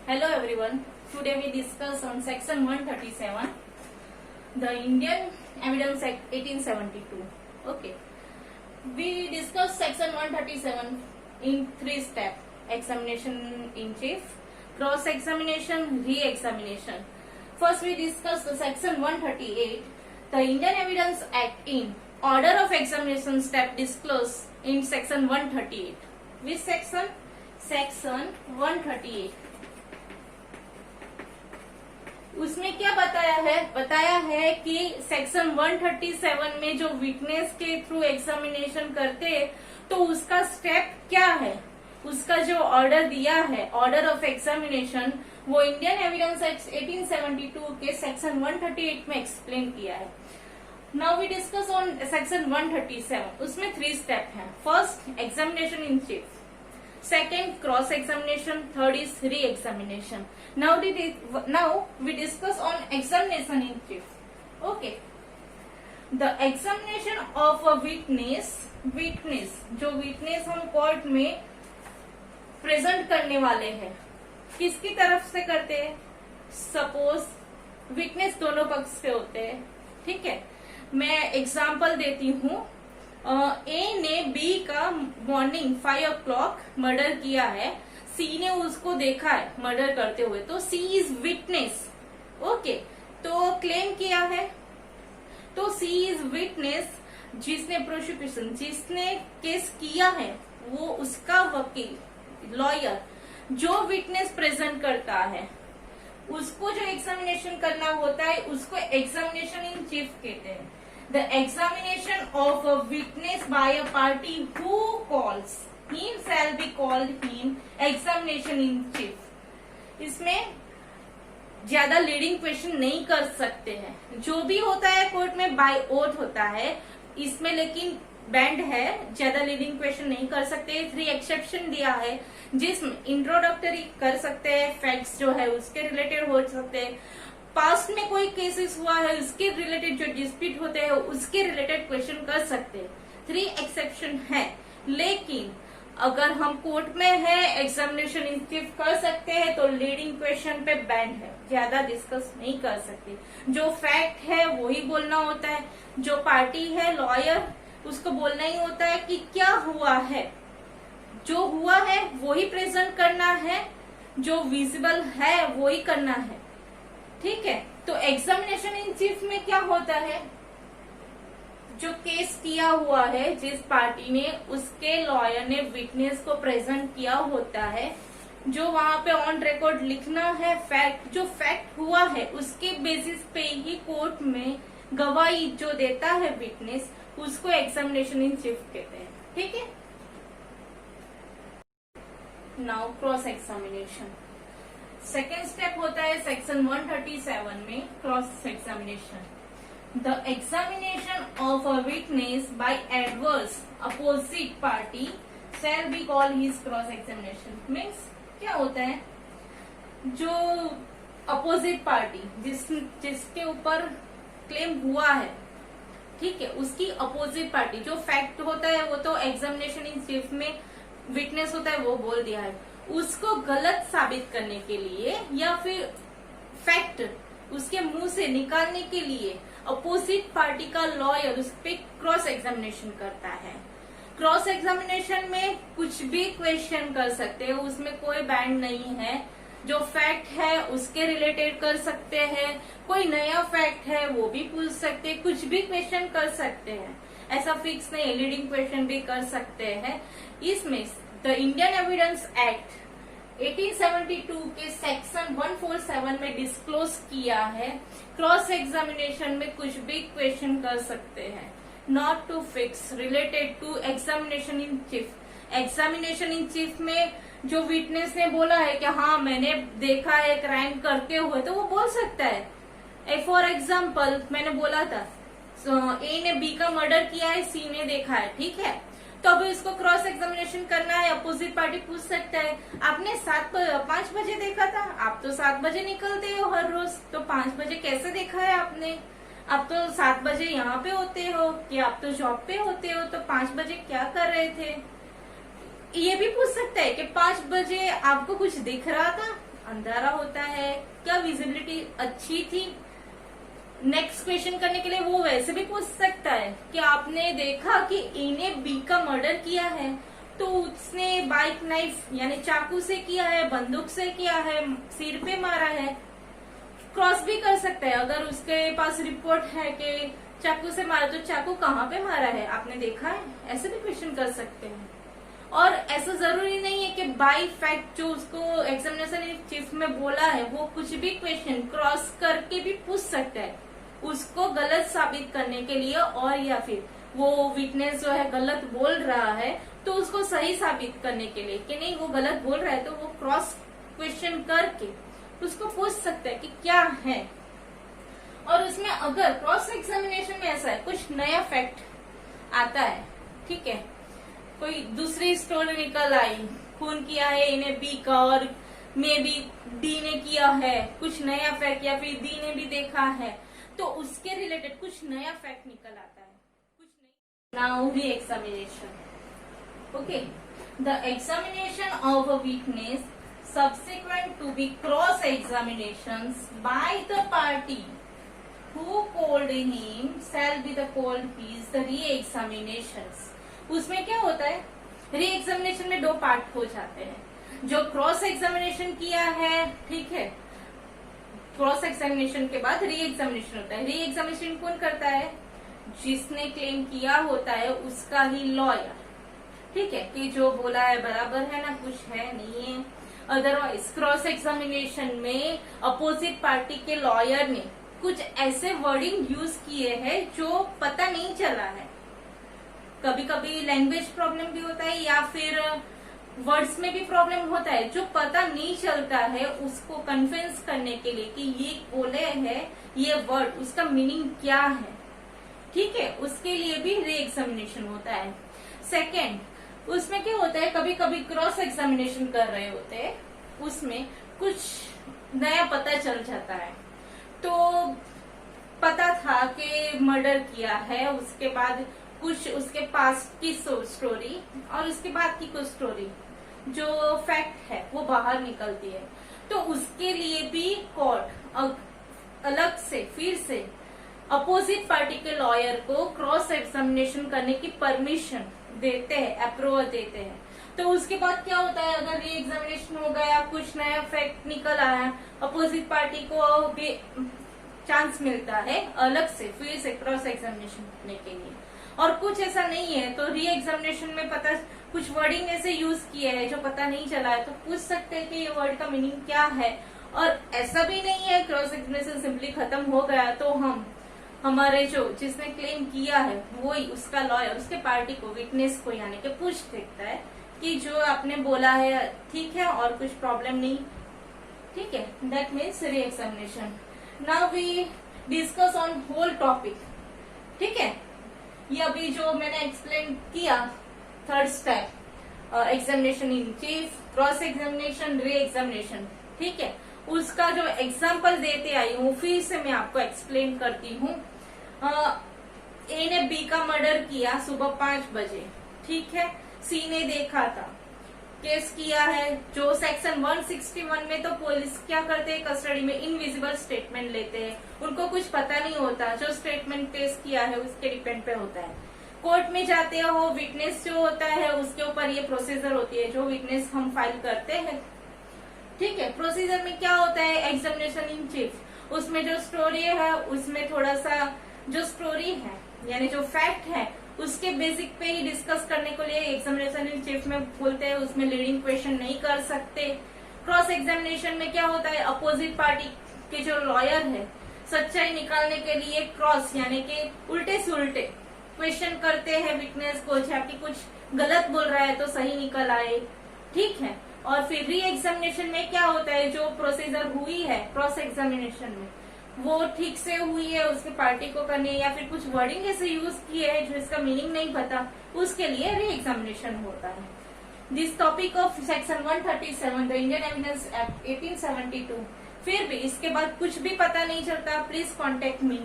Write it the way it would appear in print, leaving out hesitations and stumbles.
Hello everyone. Today we discuss on section 137, the Indian Evidence Act 1872. Okay. We discuss section 137 in 3 steps: examination in chief, cross examination, re-examination. First we discuss the section 138, the Indian Evidence Act in order of examination step disclosed in section 138. Which section? Section 138. उसमें क्या बताया है कि section 137 में जो witness के through examination करते हैं तो उसका स्टेप क्या है, उसका जो ऑर्डर दिया है, ऑर्डर ऑफ एग्जामिनेशन, वो इंडियन एविडेंस एक्ट 1872 के सेक्शन 138 में एक्सप्लेन किया है. Now we discuss on section 137. उसमें 3 स्टेप हैं. First, examination in chief. Second, cross examination. Third is re-examination. Now we discuss on examination in chief. Okay. The examination of a witness जो witness हम court में present करने वाले हैं, किसकी तरफ से करते हैं? सपोज विटनेस दोनों पक्ष से होते हैं. ठीक है, मैं एग्जाम्पल देती हूँ. ए ने बी का मॉर्निंग 5 o'clock मर्डर किया है. सी ने उसको देखा है मर्डर करते हुए, तो सी इज विटनेस. ओके, तो क्लेम किया है, तो सी इज विटनेस. जिसने प्रोसिक्यूशन, जिसने केस किया है, वो उसका वकील, लॉयर, जो विटनेस प्रेजेंट करता है, उसको जो एग्जामिनेशन करना होता है, उसको एग्जामिनेशन इन चीफ कहते हैं. The examination of a witness by a party who calls him shall be called him examination in chief. इसमें ज्यादा लीडिंग क्वेश्चन नहीं कर सकते हैं. जो भी होता है कोर्ट में बाय ओथ होता है. इसमें लेकिन बैंड है, ज्यादा लीडिंग क्वेश्चन नहीं कर सकते. 3 एक्सेप्शन दिया है, जिसमें इंट्रोडक्टरी कर सकते हैं, फैक्ट्स जो है उसके रिलेटेड हो सकते हैं, पास्ट में कोई केसेस हुआ है उसके रिलेटेड जो डिस्प्यूट होते हैं उसके रिलेटेड क्वेश्चन कर सकते हैं. 3 एक्सेप्शन है. लेकिन अगर हम कोर्ट में है, एग्जामिनेशन इन चीफ कर सकते हैं, तो लीडिंग क्वेश्चन पे बैन है, ज्यादा डिस्कस नहीं कर सकते. जो फैक्ट है वही बोलना होता है. जो पार्टी है, लॉयर, उसको बोलना ही होता है कि क्या हुआ है. जो हुआ है वही प्रेजेंट करना है, जो विजिबल है वही करना है. ठीक है, तो एग्जामिनेशन इन चीफ में क्या होता है? जो केस किया हुआ है, जिस पार्टी ने, उसके लॉयर ने विटनेस को प्रेजेंट किया होता है. जो वहां पे ऑन रिकॉर्ड लिखना है, फैक्ट, जो फैक्ट हुआ है उसके बेसिस पे ही कोर्ट में गवाही जो देता है विटनेस, उसको एग्जामिनेशन इन चीफ कहते हैं. ठीक है. Now cross examination. Second step होता है सेक्शन 137 में, cross examination. The examination of a witness bye adverse opposite party shall be call his cross examination. Means क्या होता है? जो अपोजिट पार्टी, जिसके ऊपर क्लेम हुआ है, ठीक है, उसकी अपोजिट पार्टी, जो फैक्ट होता है वो तो एग्जामिनेशन इन चीफ में विटनेस होता है, वो बोल दिया है, उसको गलत साबित करने के लिए या फिर फैक्ट उसके मुंह से निकालने के लिए अपोजिट पार्टी का लॉयर उस पर क्रॉस एग्जामिनेशन करता है. क्रॉस एग्जामिनेशन में कुछ भी क्वेश्चन कर सकते हैं, उसमें कोई बैंड नहीं है. जो फैक्ट है उसके रिलेटेड कर सकते हैं, कोई नया फैक्ट है वो भी पूछ सकते हैं, कुछ भी क्वेश्चन कर सकते हैं. ऐसा फिक्स नहीं, लीडिंग क्वेश्चन भी कर सकते हैं. इसमें द इंडियन एविडेंस एक्ट 1872 के सेक्शन 147 में डिस्क्लोज किया है, क्रॉस एग्जामिनेशन में कुछ भी क्वेश्चन कर सकते हैं. Not to fix, related to examination in chief. Examination in chief में जो विटनेस ने बोला है कि हाँ मैंने देखा है क्राइम करते हुए, तो वो बोल सकता है. फॉर एग्जाम्पल मैंने बोला था ए ने बी का मर्डर किया है, सी ने देखा है, ठीक है, तो अभी इसको क्रॉस एग्जामिनेशन करना है. अपोजिट पार्टी पूछ सकता है, आपने 5 बजे देखा था, आप तो 7 बजे निकलते हो हर रोज, तो 5 बजे कैसे देखा है आपने? आप तो 7 बजे यहाँ पे होते हो, कि आप तो जॉब पे होते हो, तो 5 बजे क्या कर रहे थे? ये भी पूछ सकता है कि 5 बजे आपको कुछ दिख रहा था, अंधारा होता है, क्या विजिबिलिटी अच्छी थी। नेक्स्ट क्वेश्चन करने के लिए वो वैसे भी पूछ सकता है कि आपने देखा कि ए ने बी का मर्डर किया है, तो उसने बाइक नाइफ यानी चाकू से किया है, बंदूक से किया है, सिर पे मारा है। क्रॉस भी कर सकता है, अगर उसके पास रिपोर्ट है कि चाकू से मारा, तो चाकू कहाँ पे मारा है आपने देखा है, ऐसे भी क्वेश्चन कर सकते हैं। और ऐसा जरूरी नहीं है कि बाई फैक्ट जो उसको एग्जामिनेशन इन चीफ में बोला है वो कुछ भी क्वेश्चन क्रॉस करके भी पूछ सकता है, उसको गलत साबित करने के लिए, और या फिर वो विटनेस जो है गलत बोल रहा है तो उसको सही साबित करने के लिए कि नहीं वो गलत बोल रहा है, तो वो क्रॉस क्वेश्चन करके उसको पूछ सकता है कि क्या है। और उसमें अगर क्रॉस एग्जामिनेशन में ऐसा है कुछ नया फैक्ट आता है, ठीक है, कोई दूसरी स्टोरी निकल आई, खून किया है इन्हें बी का और मे बी डी ने किया है, कुछ नया फैक्ट, या फिर डी ने भी देखा है, तो उसके रिलेटेड कुछ नया फैक्ट निकल आता है, कुछ नहीं। Now re examination. Okay, the examination of a witness subsequent to be cross examinations by the party who called him shall be the called his the re-examinations। उसमें क्या होता है, री एग्जामिनेशन में दो पार्ट हो जाते हैं। जो क्रॉस एग्जामिनेशन किया है, ठीक है, क्रॉस एग्जामिनेशन के बाद री एग्जामिनेशन होता है। री एग्जामिनेशन कौन करता है, जिसने क्लेम किया होता है उसका ही लॉयर, ठीक है, कि जो बोला है बराबर है ना, कुछ है नहीं है। अदरवाइज क्रॉस एग्जामिनेशन में अपोजिट पार्टी के लॉयर ने कुछ ऐसे वर्डिंग यूज किए हैं जो पता नहीं चला है, कभी कभी लैंग्वेज प्रॉब्लम भी होता है या फिर वर्ड्स में भी प्रॉब्लम होता है, जो पता नहीं चलता है उसको कन्विंस करने के लिए कि ये बोले है ये वर्ड उसका मीनिंग क्या है, ठीक है, उसके लिए भी री एग्जामिनेशन होता है। सेकेंड, उसमें क्या होता है, कभी कभी क्रॉस एग्जामिनेशन कर रहे होते हैं, उसमें कुछ नया पता चल जाता है। तो पता था कि मर्डर किया है, उसके बाद कुछ उसके पास की स्टोरी और उसके बाद की कुछ स्टोरी जो फैक्ट है वो बाहर निकलती है, तो उसके लिए भी कोर्ट अलग से फिर से अपोजिट पार्टी के लॉयर को क्रॉस एग्जामिनेशन करने की परमिशन देते हैं, अप्रूवल देते हैं। तो उसके बाद क्या होता है, अगर ये एग्जामिनेशन हो गया, कुछ नया फैक्ट निकल आया, अपोजिट पार्टी को भी चांस मिलता है अलग से फिर से क्रॉस एग्जामिनेशन करने के लिए। और कुछ ऐसा नहीं है तो री एग्जामिनेशन में पता कुछ वर्डिंग ऐसे यूज किए हैं जो पता नहीं चला है, तो पूछ सकते हैं कि ये वर्ड का मीनिंग क्या है। और ऐसा भी नहीं है क्रॉस एग्जामिनेशन सिंपली खत्म हो गया तो हम हमारे जो जिसने क्लेम किया है वो ही उसका लॉयर उसके पार्टी को विटनेस को यानी कि पूछ सकता है कि जो आपने बोला है ठीक है और कुछ प्रॉब्लम नहीं, ठीक है, that means re examination. Now we discuss on whole topic, ठीक है, ये अभी जो मैंने एक्सप्लेन किया third step examination in chief, cross examination, re examination, ठीक है, उसका जो एग्जाम्पल देते आई हूँ फिर से मैं आपको एक्सप्लेन करती हूँ। ए ने बी का मर्डर किया सुबह 5 बजे, ठीक है, सी ने देखा था, केस किया है, जो सेक्शन 161 में तो पुलिस क्या करते हैं, कस्टडी में इनविजिबल स्टेटमेंट लेते हैं, उनको कुछ पता नहीं होता, जो स्टेटमेंट पेश किया है उसके डिपेंड पे होता है। कोर्ट में जाते हो, विटनेस जो होता है उसके ऊपर ये प्रोसीजर होती है, जो विटनेस हम फाइल करते हैं, ठीक है। प्रोसीजर में क्या होता है, एग्जामिनेशन इन चीफ, उसमें जो स्टोरी है उसमें थोड़ा सा जो स्टोरी है यानी जो फैक्ट है उसके बेसिक पे ही डिस्कस करने को लिए एग्जामिनेशन इन चीफ में बोलते हैं, उसमें लीडिंग क्वेश्चन नहीं कर सकते। क्रॉस एग्जामिनेशन में क्या होता है, अपोजिट पार्टी के जो लॉयर है सच्चाई निकालने के लिए क्रॉस यानी कि उल्टे से उल्टे क्वेश्चन करते हैं विटनेस को, जाके कुछ गलत बोल रहा है तो सही निकल आए, ठीक है। और फिर री एग्जामिनेशन में क्या होता है, जो प्रोसीजर हुई है क्रॉस एग्जामिनेशन में वो ठीक से हुई है उसके पार्टी को करनी है, या फिर कुछ वर्डिंग ऐसे यूज किए है जो इसका मीनिंग नहीं पता, उसके लिए री एग्जामिनेशन होता है। This topic of section 137 the Indian Evidence Act 1872। फिर भी इसके बाद कुछ भी पता नहीं चलता, प्लीज कॉन्टेक्ट मी।